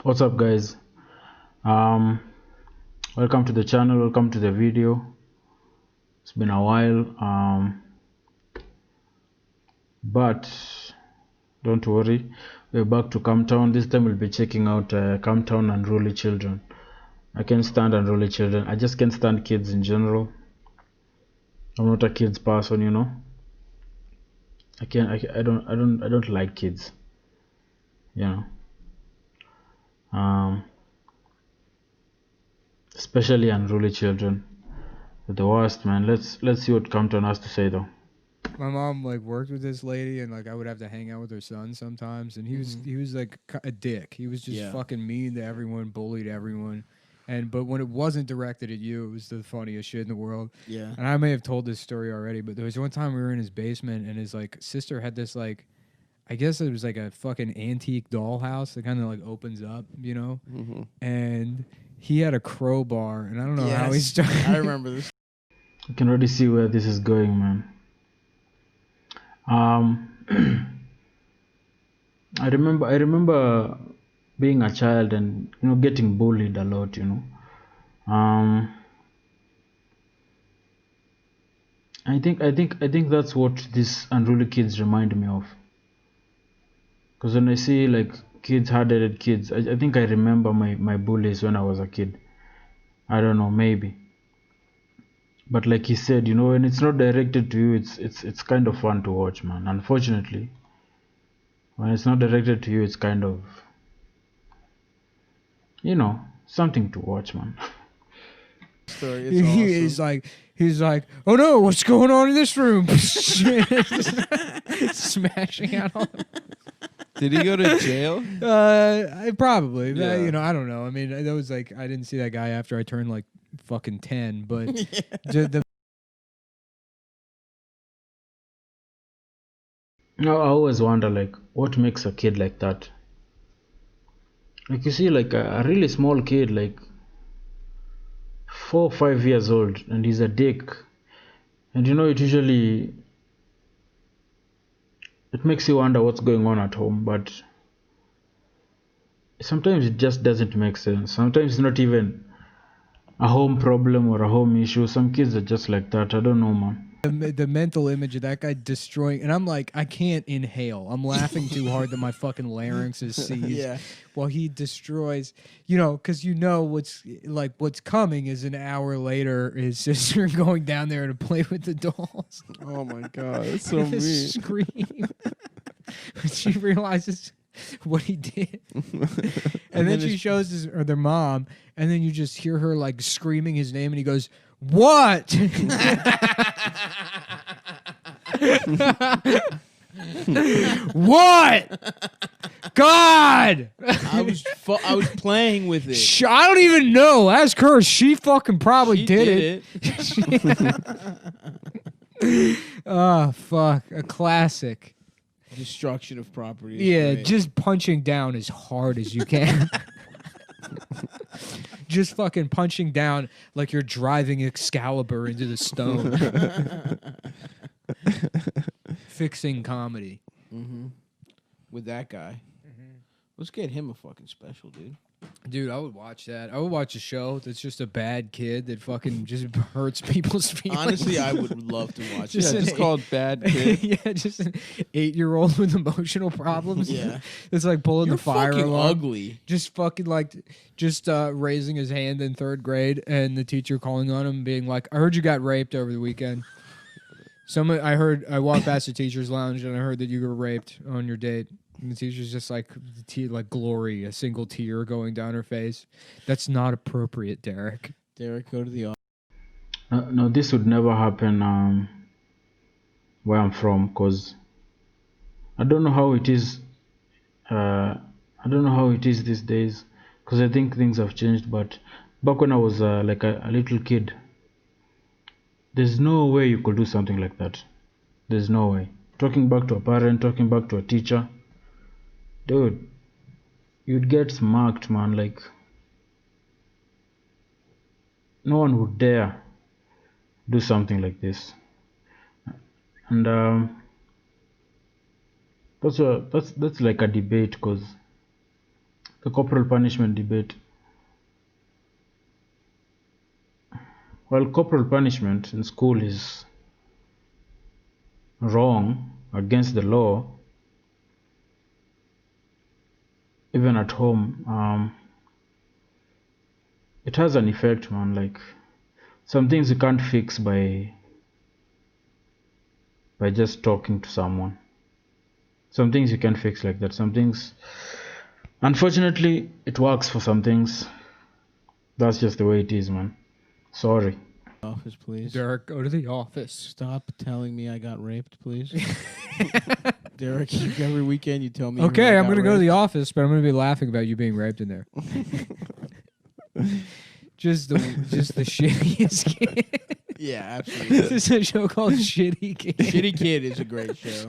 What's up, guys? um Welcome to the channel, welcome to the video. It's been a while, but don't worry, we're back to Camptown. This time we'll be checking out Camptown Unruly children. I can't stand unruly children. I just can't stand kids in general. I'm not a kids person, you know. I don't like kids, you know. Especially unruly children. They're the worst, man. Let's see what Camptown has to say though. My mom like worked with this lady, and like I would have to hang out with her son sometimes, and he was like a dick. He was just fucking mean to everyone, bullied everyone. But when it wasn't directed at you, it was the funniest shit in the world. Yeah. And I may have told this story already, but there was one time we were in his basement, and his like sister had this like, I guess it was like a fucking antique dollhouse that kind of like opens up, you know. And he had a crowbar, and I don't know how he started. I remember this. You can already see where this is going, man. I remember being a child and getting bullied a lot, I think that's what these unruly kids remind me of. Because when I see like kids, hard-headed kids, I think I remember my bullies when I was a kid. I don't know, maybe. But like he said, when it's not directed to you, it's kind of fun to watch, man. Unfortunately, when it's not directed to you, it's kind of, something to watch, man. He's like, oh no, what's going on in this room? Smashing out all. Did he go to jail? Probably. Yeah. I don't know. I mean, that was like, I didn't see that guy after I turned like fucking 10, but I always wonder, like, what makes a kid like that? Like, you see, like a really small kid, like 4 or 5 years old, and he's a dick. And it makes you wonder what's going on at home, but sometimes it just doesn't make sense. Sometimes it's not even a home problem or a home issue. Some kids are just like that. I don't know, man. The mental image of that guy destroying, and I'm like, I can't inhale. I'm laughing too hard that my fucking larynx is seized. While he destroys, because what's coming is an hour later, his sister going down there to play with the dolls. Oh my god, that's so mean. Scream. She realizes what he did, and then she shows their mom, and then you just hear her like screaming his name, and he goes, "What?" What? God! I was playing with it. I don't even know. Ask her. She fucking probably did it. Oh, fuck. A classic. Destruction of property. Yeah, just punching down as hard as you can. Just fucking punching down like you're driving Excalibur into the stone. Fixing comedy. With that guy. Let's get him a fucking special, dude. Dude, I would watch that. I would watch a show that's just a bad kid that fucking just hurts people's feelings. Honestly, I would love to watch it. Just called Bad Kid. Yeah, just an 8-year-old with emotional problems. Yeah. It's like pulling the fire alarm. Ugly. Just fucking like, raising his hand in 3rd grade and the teacher calling on him being like, I heard you got raped over the weekend. I walked past the teacher's lounge and I heard that you were raped on your date. And the teacher's just like, glory, a single tear going down her face. That's not appropriate, Derek. Derek, go to the office. No, this would never happen where I'm from, because I don't know how it is. I don't know how it is these days, because I think things have changed. But back when I was like a little kid, there's no way you could do something like that. There's no way. Talking back to a parent, talking back to a teacher, dude, you'd get smacked, man. Like, no one would dare do something like this. And that's like a debate, because the corporal punishment debate. While corporal punishment in school is wrong, against the law, even at home, it has an effect, man. Like, some things you can't fix by just talking to someone. Some things you can fix like that. Some things, unfortunately, it works for some things. That's just the way it is, man. Sorry. Office, please. Derek, go to the office. Stop telling me I got raped, please. Derek, every weekend you tell me. Okay, I'm going to go to the office, but I'm going to be laughing about you being raped in there. just the shittiest kid. Yeah, absolutely. This is a show called Shitty Kid. Shitty Kid is a great show.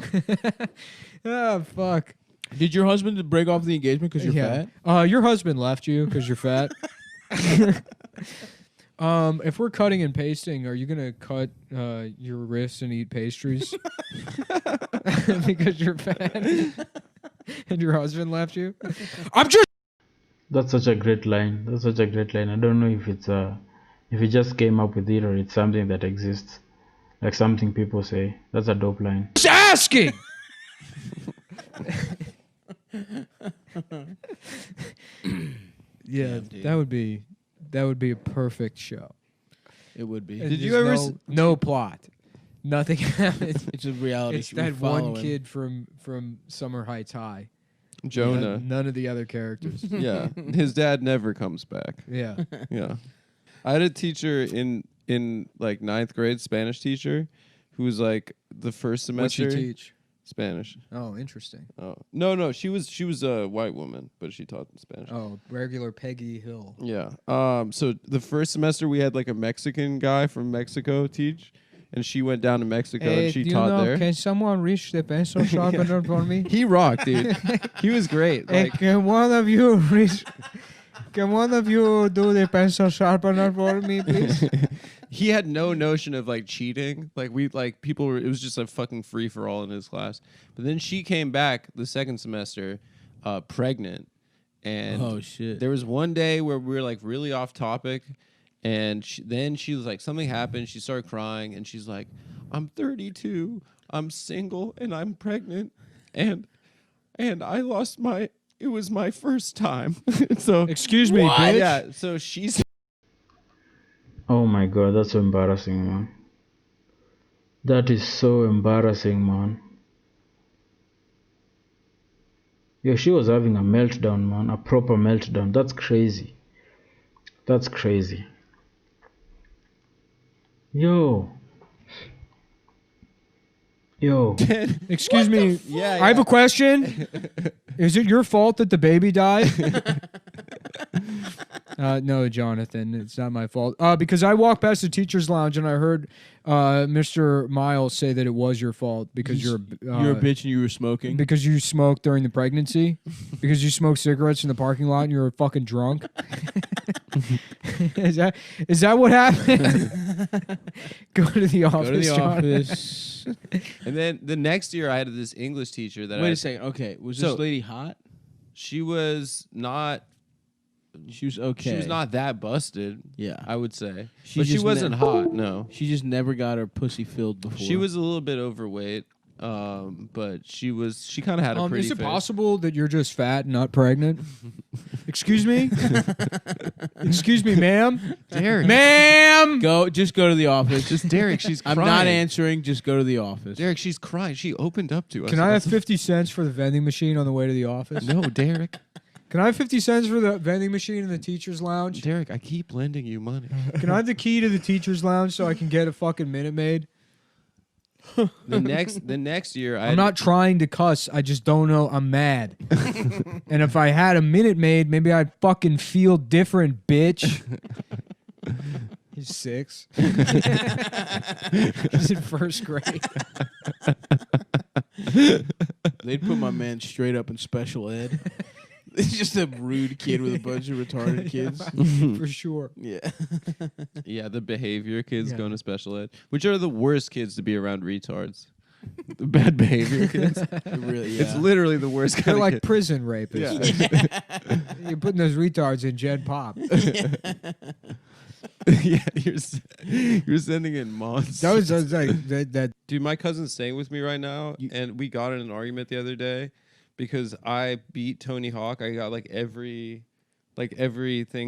Oh, fuck. Did your husband break off the engagement because you're fat? Your husband left you because you're fat. If we're cutting and pasting, are you gonna cut your wrists and eat pastries because you're fat and your husband left you? That's such a great line. That's such a great line. I don't know if it's if he just came up with it or it's something that exists, like something people say. That's a dope line. Just asking. Yeah, that would be a perfect show. It would be. Did you ever no plot? Nothing happens. It's a reality. It's that one kid from Summer Heights High. Jonah. None of the other characters. Yeah, his dad never comes back. Yeah. Yeah, I had a teacher in like 9th grade, Spanish teacher, who was like the first semester. What'd she teach? Spanish. Oh, interesting. Oh no, she was a white woman, but she taught Spanish. Oh, regular Peggy Hill. Yeah. So the first semester we had like a Mexican guy from Mexico teach, and she went down to Mexico and she taught there. Can someone reach the pencil sharpener for me? He rocked, dude. He was great. Like, can one of you reach? Can one of you do the pencil sharpener for me, please? he had no notion of like cheating. Like people were. It was just a fucking free for all in his class. But then she came back the second semester, pregnant, and oh shit. There was one day where we were like really off topic, and then she was like, something happened. She started crying, and she's like, "I'm 32. I'm single, and I'm pregnant, and I lost my." It was my first time. So excuse me, bitch. Yeah. So she's. Oh my god, that's so embarrassing, man. That is so embarrassing, man. Yo, she was having a meltdown, man. A proper meltdown. That's crazy. That's crazy. Yo. Excuse me. Yeah. I have a question. Is it your fault that the baby died? No, Jonathan, it's not my fault. Because I walked past the teacher's lounge and I heard Mr. Miles say that it was your fault because you're a bitch and you were smoking. Because you smoked during the pregnancy. Because you smoked cigarettes in the parking lot and you were fucking drunk. Is that what happened? Go to the office. Office. And then the next year, I had this English teacher that. Wait a second. Okay, was this lady hot? She was not. She was okay. She was not that busted. Yeah, I would say. She but she wasn't hot. No, she just never got her pussy filled before. She was a little bit overweight. But she kind of had a pretty Is it face. possible that you're just fat and not pregnant? Excuse me? Excuse me, ma'am? Derek. Ma'am! Just go to the office. Just Derek, she's crying. I'm not answering. Just go to the office. Derek, she's crying. She opened up to us. Can I have 50 cents for the vending machine on the way to the office? No, Derek. Can I have 50 cents for the vending machine in the teacher's lounge? Derek, I keep lending you money. Can I have the key to the teacher's lounge so I can get a fucking Minute Maid? The next year, I'm not trying to cuss. I just don't know. I'm mad. And if I had a Minute Maid, maybe I'd fucking feel different, bitch. He's 6. He's in first grade. They'd put my man straight up in special ed. It's just a rude kid with a bunch of retarded kids. For sure. Yeah. Yeah, the behavior kids Yeah. going to special ed, which are the worst kids to be around retards. The bad behavior kids. Really, yeah. It's literally the worst kind They're of like kid. prison rapists. You're putting those retards in Jed Pop. Yeah, you're sending in monsters. That was like that. Dude, my cousin's staying with me right now, and we got in an argument the other day because I beat Tony Hawk. I got everything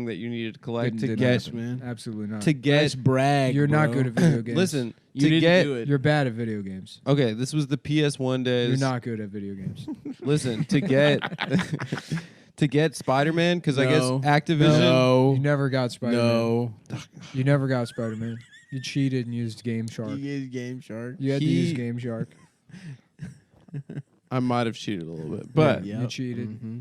that you needed to collect to Didn't get happen. man. Absolutely not. to get. Let's brag. You're not bro. good at video games. Listen, You to didn't get. do it. You're bad at video games. Okay, this was the PS1 days. You're not good at video games. Listen, to get to get Spider-Man because I guess No. Activision. No. You never got Spider-Man. No. You never got Spider-Man. You cheated and used Game Shark. You use Game Shark. You had to use Game Shark. I might have cheated a little bit, but You cheated. Mm-hmm.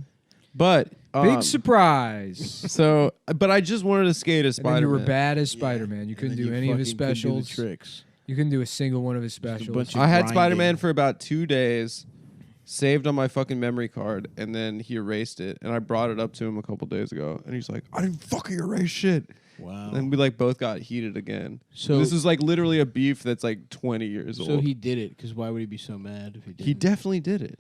but Big surprise. So, but I just wanted to skate as And then Spider-Man. you were bad as Spider-Man. You couldn't do any of his specials. Tricks. You couldn't do a single one of his specials. bunch of- I had grinding. Spider-Man for about 2 days, saved on my fucking memory card, and then he erased it. And I brought it up to him a couple days ago, and he's like, "I didn't fucking erase shit." Wow. And we both got heated again. So This is literally a beef that's 20 years old. So he did it because why would he be so mad if he did? He definitely did it.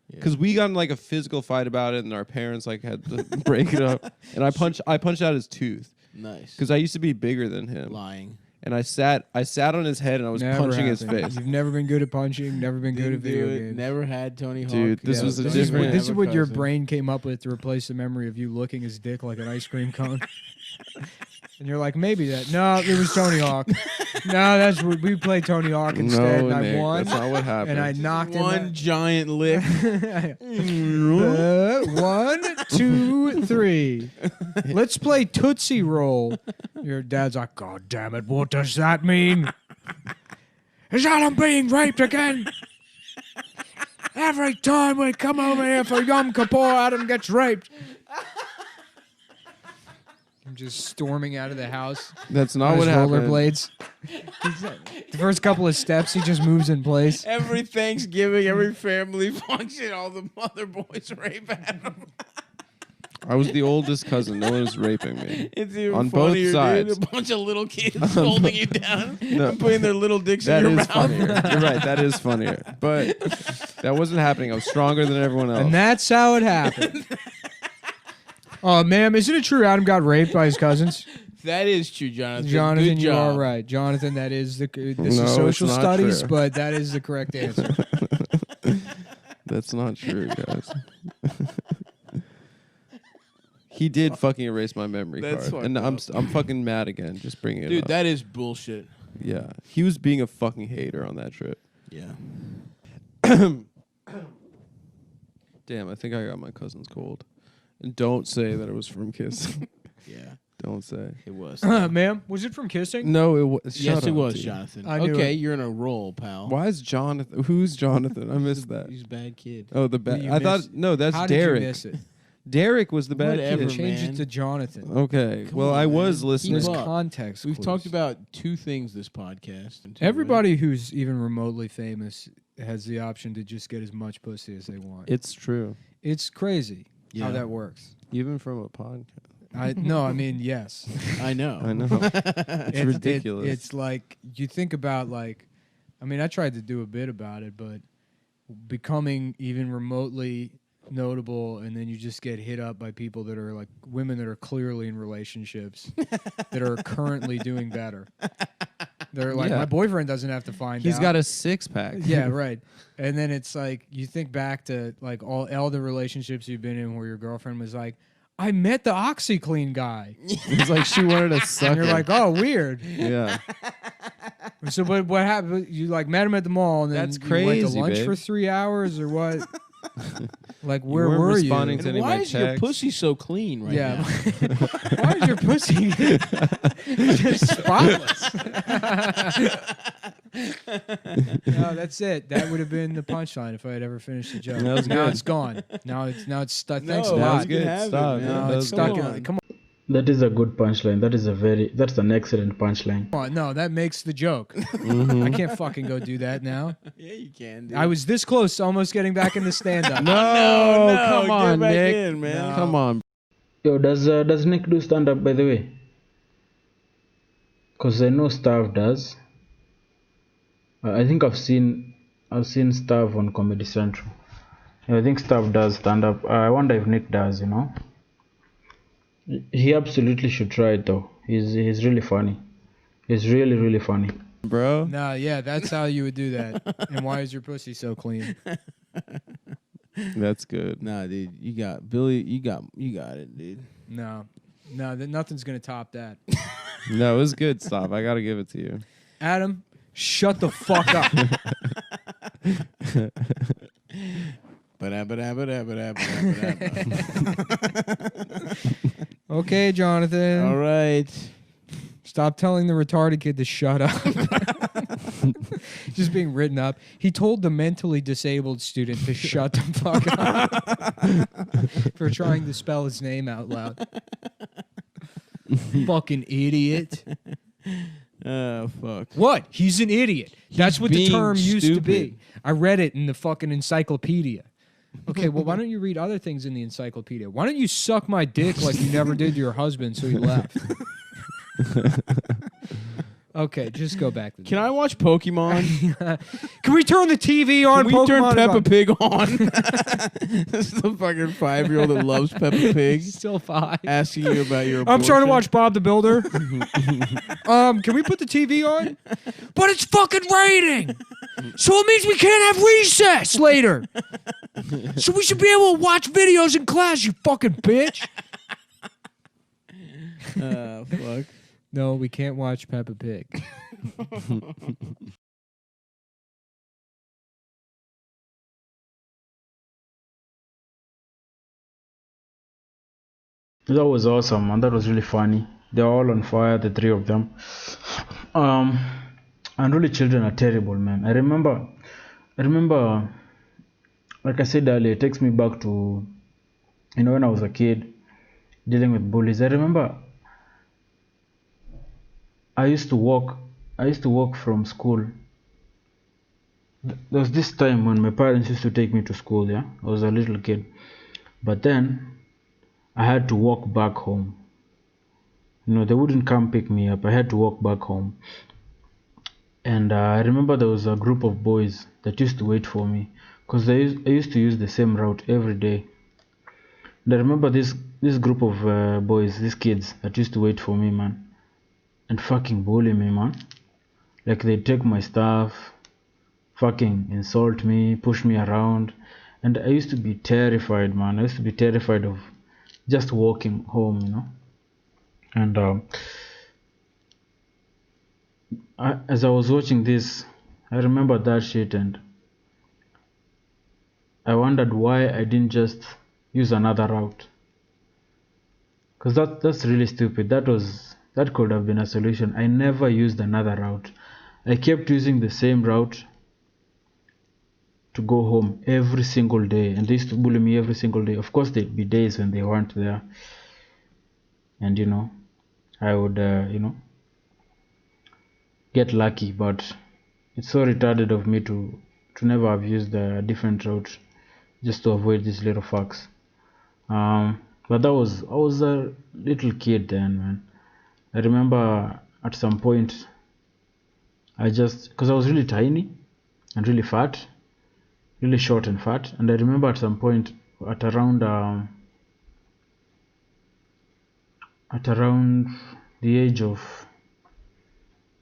Yeah. Because we got in a physical fight about it, and our parents had to break it up. And I punched out his tooth Nice. because I used to be bigger than him. Lying. And I sat on his head, and I was Never punching his happened. face. You've never been good at punching. Never been good at Didn't do video it, games. Never had Tony Hawk. Dude, this was a don't different- even This is have a what your cousin. brain came up with to replace the memory of you licking his dick like an ice cream cone. And you're like, maybe that. No, it was Tony Hawk. No, that's what we played Tony Hawk instead, No, and I Nick, won. that's not what happened. And I knocked him One out. giant lick. 1, 2, 3. Let's play Tootsie Roll. Your dad's like, God damn it, what does that mean? Is that I'm being raped again? Every time we come over here for Yom Kippur, Adam gets raped. I'm just storming out of the house. That's on not his what happened. rollerblades. The first couple of steps, he just moves in place. Every Thanksgiving, every family function, all the mother boys rape Adam. I was the oldest cousin. No one was raping me. It's even On both funnier, sides. Dude. A bunch of little kids holding you down No. and putting their little dicks That in your is mouth. funnier. You're right. That is funnier. But that wasn't happening. I was stronger than everyone else. And that's how it happened. Oh, ma'am, isn't it true Adam got raped by his cousins? That is true, Jonathan. Jonathan, Good you are job. right. Jonathan, that is this No, is it's social not studies, true. but that is the correct answer. That's not true, guys. He did fucking erase my memory That's card, and fucked I'm fucking mad again. Just bringing it Dude, up. that is bullshit. Yeah, he was being a fucking hater on that trip. Yeah. Damn, I think I got my cousin's cold. And don't say that it was from kissing. Yeah. Don't say. It was. Ma'am, was it from kissing? No, it was. Yes, it was, Jonathan. I knew Okay, it. you're in a roll, pal. Why is Jonathan? Who's Jonathan? I missed that. He's a bad kid. Oh, the bad. You I thought missed- no, that's How Derek. did you miss it? Derek was the bad Whatever, kid. Change man. it to Jonathan. Okay. Come Well, on, I man. was Keep listening. There's up. context. We've clues. talked about two things this podcast. Everybody who's even remotely famous has the option to just get as much pussy as they want. It's true. It's crazy Yeah. how that works. Even from a podcast. I yes. I know. I know. It's ridiculous. It's like you think about I tried to do a bit about it, but becoming even remotely notable, and then you just get hit up by people that are like women that are clearly in relationships that are currently doing better. They're like, Yeah. my boyfriend doesn't have to find out. He's got a 6-pack. Yeah, right. And then it's like you think back to like all the relationships you've been in where your girlfriend was like, I met the OxyClean guy. It's like she wanted to suck. And you're him. like, oh, weird. Yeah. So what happened? You like met him at the mall and then That's you went to crazy, lunch babe. for 3 hours or what? Like You where weren't were responding you? to And any of why my is your texts. pussy so clean right Yeah. now? Why is your pussy just spotless? No, that's it. That would have been the punchline if I had ever finished the joke. That was now good. it's gone. Now it's stuck. No, Thanks a that That lot. was good. have it, Stop. man. Yeah, No, that it's was stuck. good. Come on. Come on. That is a good punchline. That's an excellent punchline. Oh, no, that makes the joke. Mm-hmm. I can't fucking go do that now. Yeah, you can. Dude. I was this close to almost getting back into stand-up. no, come get on, back Nick. in, man. No. Come on. Yo, does Nick do stand up, by the way? Cause I know Stav does. I think I've seen Stav on Comedy Central. Yeah, I think Stav does stand up. I wonder if Nick does. You know, he absolutely should try it though. He's really funny. He's really funny. Bro. No, yeah, that's how you would do that. And why is your pussy so clean? That's good. Nah, dude, you got Billy. You got it, dude. No, nothing's gonna top that. No, it was good stuff. I gotta give it to you. Adam, shut the fuck up. Okay, Jonathan. All right. Stop telling the retarded kid to shut up. Just being written up. He told the mentally disabled student to shut the fuck up for trying to spell his name out loud. Fucking idiot. Oh, fuck. What? He's an idiot. That's what the being term used to be. stupid. I read it in the fucking encyclopedia. Okay, well, why don't you read other things in the encyclopedia? Why don't you suck my dick like you never did to your husband so he left? Okay, just go back. Can I watch Pokemon? Can we turn the TV on? Can we turn Pokemon is Peppa on. Pig on? This is the fucking 5-year-old that loves Peppa Pig Still 5. asking you about your I'm trying to abortion. watch Bob the Builder. Can we put the TV on? But it's fucking raining. So it means we can't have recess later. So we should be able to watch videos in class, you fucking bitch. Fuck. No, we can't watch Peppa Pig. That was awesome, man. That was really funny. They're all on fire, the three of them. Unruly children are terrible, man. I remember, like I said earlier, it takes me back to, when I was a kid, dealing with bullies. I remember I used to walk from school. There was this time when my parents used to take me to school, yeah? I was a little kid. But then I had to walk back home. They wouldn't come pick me up. I had to walk back home. And I remember there was a group of boys that used to wait for me because I used to use the same route every day. And I remember this group of boys, these kids that used to wait for me, man, and fucking bully me, man. Like they'd take my stuff, fucking insult me, push me around. And I used to be terrified, man. I used to be terrified of just walking home, And as I was watching this, I remembered that shit, and I wondered why I didn't just use another route. Cause that's really stupid. That could have been a solution. I never used another route. I kept using the same route to go home every single day, and they used to bully me every single day. Of course, there'd be days when they weren't there, and I would get lucky, but it's so retarded of me to never have used a different route just to avoid these little fucks. But I was a little kid then, man. I remember at some point because I was really tiny and really fat, really short and fat, and I remember at some point at around the age of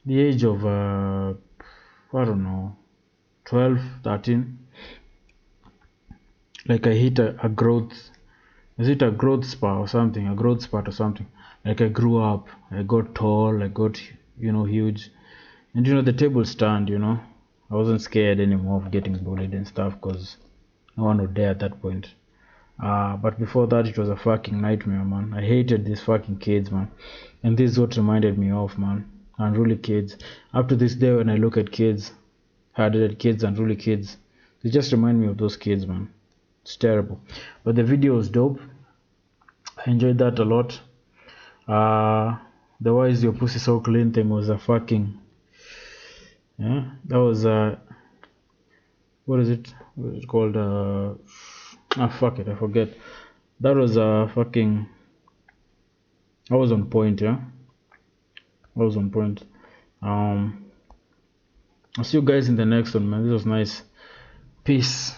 I don't know, 12, 13, like I hit a growth. Is it a growth spurt or something? Like I grew up, I got tall, I got huge, and the table stand. I wasn't scared anymore of getting bullied and stuff because no one would dare at that point. But before that, it was a fucking nightmare, man. I hated these fucking kids, man, and this is what reminded me of, man. Unruly kids. Up to this day, when I look at kids, hard-headed kids, unruly kids, they just remind me of those kids, man. It's terrible. But the video was dope. I enjoyed that a lot. The Why Is Your Pussy So Clean thing was a fucking, yeah, that was what is it? What is it called? Fuck it, I forget. That was fucking. I was on point, yeah. I was on point. I'll see you guys in the next one, man. This was nice. Peace.